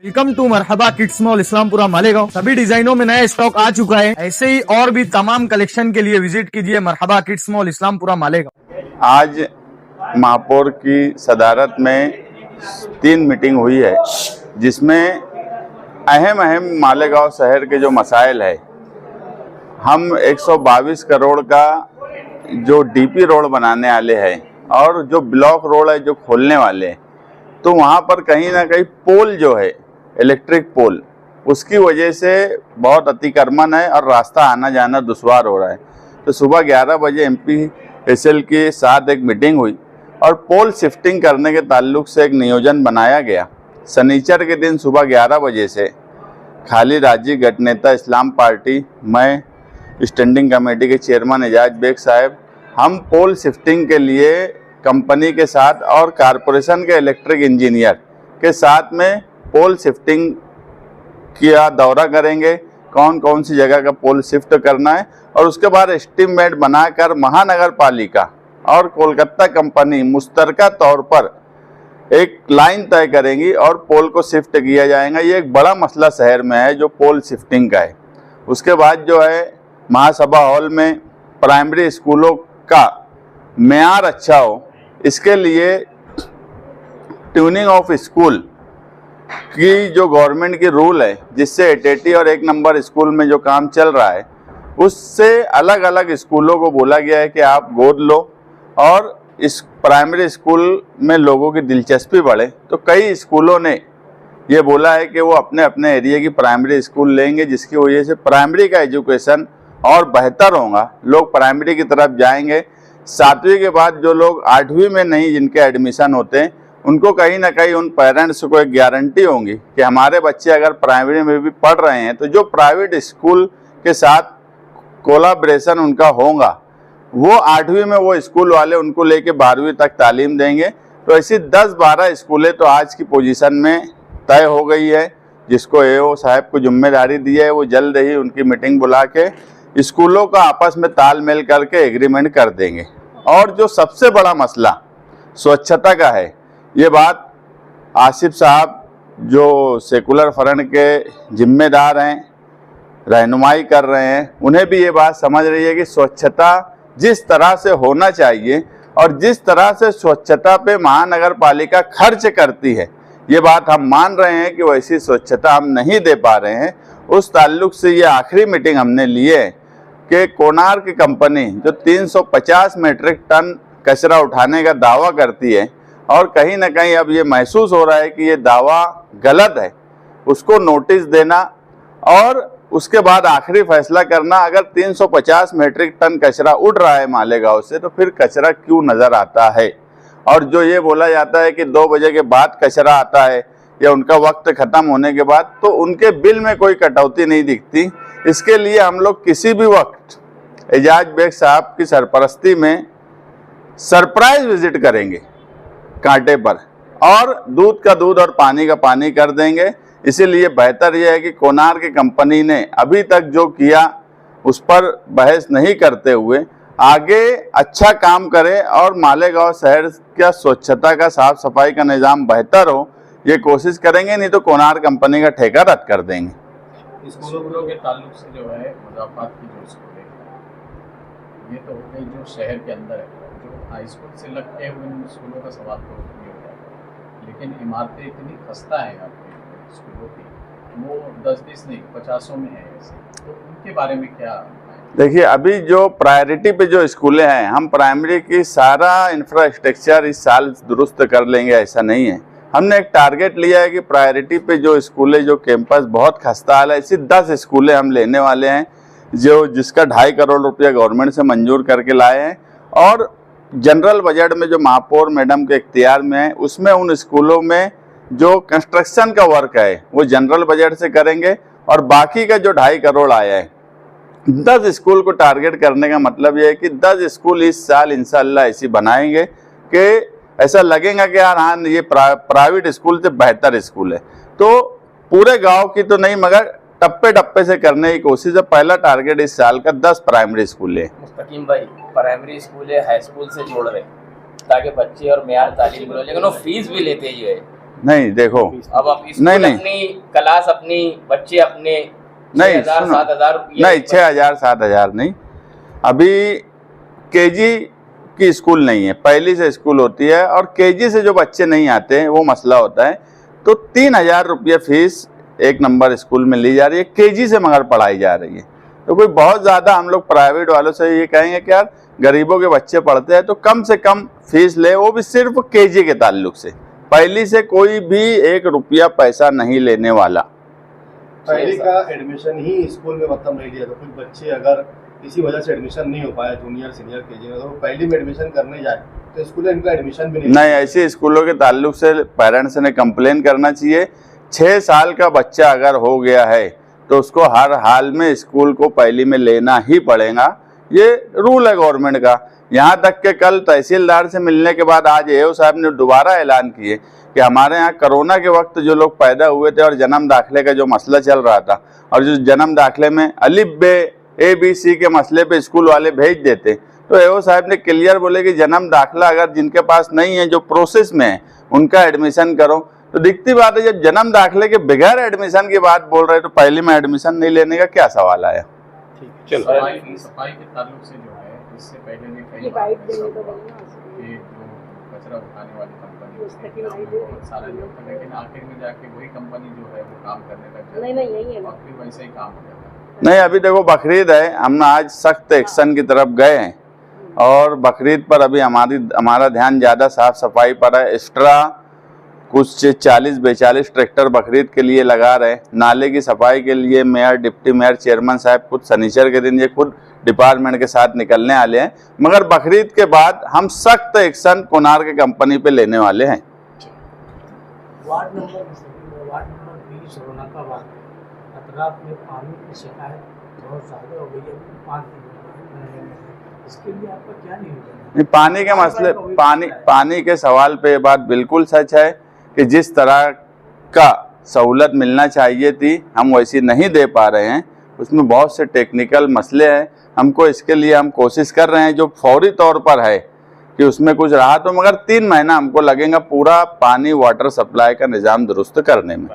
Welcome to Marhaba kids mall Islampura Malegaon. सभी डिजाइनों में नया स्टॉक आ चुका है। ऐसे ही और भी तमाम कलेक्शन के लिए विजिट कीजिए मरहबा किड्स मॉल इस्लामपुरा मालेगांव। आज महापौर की सदारत में 3 मीटिंग हुई है, जिसमें अहम मालेगांव शहर के जो मसाइल है, हम 122 करोड़ का जो डीपी रोड बनाने वाले हैं और जो ब्लॉक रोड है जो खोलने वाले हैं, तो वहाँ पर कहीं ना कहीं पोल जो है इलेक्ट्रिक पोल, उसकी वजह से बहुत अतिक्रमण है और रास्ता आना जाना दुश्वार हो रहा है। तो सुबह 11 बजे MPSL के साथ एक मीटिंग हुई और पोल शिफ्टिंग करने के ताल्लुक से एक नियोजन बनाया गया। शनिचर के दिन सुबह 11 बजे से खाली राज्य गठनेता इस्लाम पार्टी, मैं स्टैंडिंग कमेटी के चेयरमैन एजाज बेग साहब, हम पोल शिफ्टिंग के लिए कंपनी के साथ और कारपोरेशन के इलेक्ट्रिक इंजीनियर के साथ में पोल शिफ्टिंग किया दौरा करेंगे, कौन कौन सी जगह का पोल शिफ्ट करना है, और उसके बाद एस्टीमेट बनाकर महानगर पालिका और कोलकाता कंपनी मुश्तरका तौर पर एक लाइन तय करेंगी और पोल को शिफ्ट किया जाएगा। ये एक बड़ा मसला शहर में है जो पोल शिफ्टिंग का है। उसके बाद जो है महासभा हॉल में प्राइमरी स्कूलों का मेयार अच्छा हो, इसके लिए ट्यूनिंग ऑफ स्कूल की जो गवर्नमेंट की रूल है, जिससे 880 और 1 नंबर स्कूल में जो काम चल रहा है, उससे अलग अलग स्कूलों को बोला गया है कि आप गोद लो और इस प्राइमरी स्कूल में लोगों की दिलचस्पी बढ़े। तो कई स्कूलों ने ये बोला है कि वो अपने अपने एरिया की प्राइमरी स्कूल लेंगे, जिसकी वजह से प्राइमरी का एजुकेशन और बेहतर होगा। लोग प्राइमरी की तरफ जाएंगे। 7वीं के बाद जो लोग 8वीं में नहीं जिनके एडमिशन होते हैं, उनको कहीं ना कहीं उन पेरेंट्स को एक गारंटी होगी कि हमारे बच्चे अगर प्राइमरी में भी पढ़ रहे हैं तो जो प्राइवेट स्कूल के साथ कोलाब्रेशन उनका होगा, वो 8वीं में वो स्कूल वाले उनको लेके 12वीं तक तालीम देंगे। तो ऐसी 10-12 स्कूलें तो आज की पोजीशन में तय हो गई है, जिसको AO साहब को जिम्मेदारी दी है। वो जल्द ही उनकी मीटिंग बुला के स्कूलों का आपस में तालमेल करके एग्रीमेंट कर देंगे। और जो सबसे बड़ा मसला स्वच्छता का है, ये बात आसिफ साहब जो सेकुलर फ्रंट के जिम्मेदार हैं, रहनुमाई कर रहे हैं, उन्हें भी ये बात समझ रही है कि स्वच्छता जिस तरह से होना चाहिए और जिस तरह से स्वच्छता पे महानगर पालिका खर्च करती है, ये बात हम मान रहे हैं कि वैसी स्वच्छता हम नहीं दे पा रहे हैं। उस ताल्लुक से ये आखिरी मीटिंग हमने ली है कि कोणार्क कंपनी जो 350 मीट्रिक टन कचरा उठाने का दावा करती है और कहीं ना कहीं अब ये महसूस हो रहा है कि ये दावा गलत है, उसको नोटिस देना और उसके बाद आखिरी फैसला करना। अगर 350 मीट्रिक टन कचरा उड़ रहा है मालेगांव से, तो फिर कचरा क्यों नज़र आता है? और जो ये बोला जाता है कि 2 बजे के बाद कचरा आता है या उनका वक्त ख़त्म होने के बाद, तो उनके बिल में कोई कटौती नहीं दिखती। इसके लिए हम लोग किसी भी वक्त एजाज बेग साहब की सरपरस्ती में सरप्राइज विजिट करेंगे कांटे पर, और दूध का दूध और पानी का पानी कर देंगे। इसीलिए बेहतर यह है कि कोणार्क की कंपनी ने अभी तक जो किया उस पर बहस नहीं करते हुए आगे अच्छा काम करे और मालेगांव शहर का स्वच्छता का, साफ सफाई का निज़ाम बेहतर हो, ये कोशिश करेंगे। नहीं तो कोणार्क कंपनी का ठेका रद्द कर देंगे। स्कूलों के ताल्लुक से जो है मुज़ाफ़ात की जो स्कूल है, ये तो हो गई जो शहर के अंदर है। जो हाई स्कूल से लग के उन स्कूलों का सवाल तो नहीं हो जाएगा, लेकिन इमारतें इतनी खस्ता हैं आपके स्कूलों की, वो 10-20 नहीं 50 में है ऐसे, तो उनके बारे में क्या? देखिए, अभी जो प्रायोरिटी पे जो स्कूलें हैं, हम प्राइमरी की सारा इंफ्रास्ट्रक्चर इस साल दुरुस्त कर लेंगे ऐसा नहीं है। हमने एक टारगेट लिया है कि प्रायोरिटी पे जो स्कूलें, जो कैंपस बहुत खस्ता हाल है, ऐसी 10 स्कूलें हम लेने वाले हैं, जो जिसका 2.5 करोड़ रुपया गवर्नमेंट से मंजूर करके लाए हैं। और जनरल बजट में जो महापौर मैडम के इख्तियार में है, उसमें उन स्कूलों में जो कंस्ट्रक्शन का वर्क है वो जनरल बजट से करेंगे, और बाकी का जो 2.5 करोड़ आया है 10 स्कूल को टारगेट करने का मतलब यह है कि 10 स्कूल इस साल इंशाल्लाह ऐसी बनाएंगे कि ऐसा लगेगा कि यार हाँ, ये प्राइवेट स्कूल से बेहतर स्कूल है। तो पूरे गांव की तो नहीं, मगर टप्पे टप्पे से करने की कोशिश है। पहला टारगेट इस साल का 10 प्राइमरी स्कूल है। मुस्तकीम भाई, प्राइमरी स्कूल है हाई स्कूल से जोड़ रहे ताकि बच्चे और मेयार तालीम मिले, लेकिन वो फीस भी लेते ही है। नहीं देखो, अब आप स्कूल नहीं। अपनी क्लास अपनी बच्चे अपने नहीं 6,000 सुनो, 7,000 रुपये नहीं 6,000 7,000 नहीं, अभी केजी की स्कूल नहीं है, पहली से स्कूल होती है और केजी से जो बच्चे नहीं आते हैं वो मसला होता है, तो 3,000 रुपये फीस एक नंबर स्कूल में ली जा रही है, केजी से मगर पढ़ाई जा रही है। तो कोई बहुत ज़्यादा हम लोग प्राइवेट वालों से ये कहेंगे कि यार गरीबों के बच्चे पढ़ते हैं तो कम से कम फीस ले, वो भी सिर्फ केजी के ताल्लुक से, पहली से कोई भी 1 रुपया पैसा नहीं लेने वाला। पहली का एडमिशन ही स्कूल में मतलब नहीं लिया, तो कुछ बच्चे अगर इसी वजह से एडमिशन नहीं हो पाया जूनियर सीनियर केजी में, तो पहली में एडमिशन करने जाए तो स्कूल में इनका एडमिशन भी नहीं। ऐसे स्कूलों के ताल्लुक से पेरेंट्स ने कंप्लेन करना चाहिए। 6 साल का बच्चा अगर हो गया है तो उसको हर हाल में स्कूल को पहली में लेना ही पड़ेगा, ये रूल है गवर्नमेंट का। यहाँ तक कि कल तहसीलदार से मिलने के बाद आज एओ साहब ने दोबारा ऐलान किए कि हमारे यहाँ कोरोना के वक्त जो लोग पैदा हुए थे और जन्म दाखिले का जो मसला चल रहा था, और जो जन्म दाखिले में अलिफ बे ABC के मसले पे स्कूल वाले भेज देते, तो एओ साहब ने क्लियर बोले कि जन्म दाखिला अगर जिनके पास नहीं है, जो प्रोसेस में है, उनका एडमिशन करो। तो दिखती बात है, जब जन्म दाखिले के बगैर एडमिशन की बात बोल रहे तो पहले में एडमिशन नहीं लेने का क्या सवाल आया। चलो सफाई के ताल्लुक से जो है, इससे पहले भी कई बार कि जो कचरा उठाने वाली कंपनी बहुत सारा जो था, लेकिन आखिर में जाके वही कंपनी जो है वो काम करने लग जाती है और फिर वैसे ही काम हो जाता है। नहीं, अभी देखो बकरीद है, हम आज सख्त एक्शन की तरफ गए हैं और बकरीद पर अभी हमारा ध्यान ज़्यादा साफ सफाई पर है। एक्स्ट्रा कुछ 40-42 ट्रैक्टर बकरीद के लिए लगा रहे। नाले की सफाई के लिए मेयर, डिप्टी मेयर, चेयरमैन साहब खुद शनिचर के दिन ये खुद डिपार्टमेंट के साथ निकलने वाले हैं, मगर बकरीद के बाद हम सख्त एक्शन कोनार के कंपनी पे लेने वाले हैं। वार्ड नंबर 20 होना का बाद अतराफ में पानी की शिकायत बहुत ज़्यादा हो गई है, 5 दिन इसके लिए आपका क्या नियोजन है? पानी के मसले, पानी के सवाल पे ये बात बिल्कुल सच है कि जिस तरह का सहूलत मिलना चाहिए थी हम वैसी नहीं दे पा रहे हैं, उसमें बहुत से टेक्निकल मसले हैं। हमको इसके लिए हम कोशिश कर रहे हैं, जो फौरी तौर पर है कि उसमें कुछ रहा तो, मगर 3 महीना हमको लगेगा पूरा पानी वाटर सप्लाई का निज़ाम दुरुस्त करने में।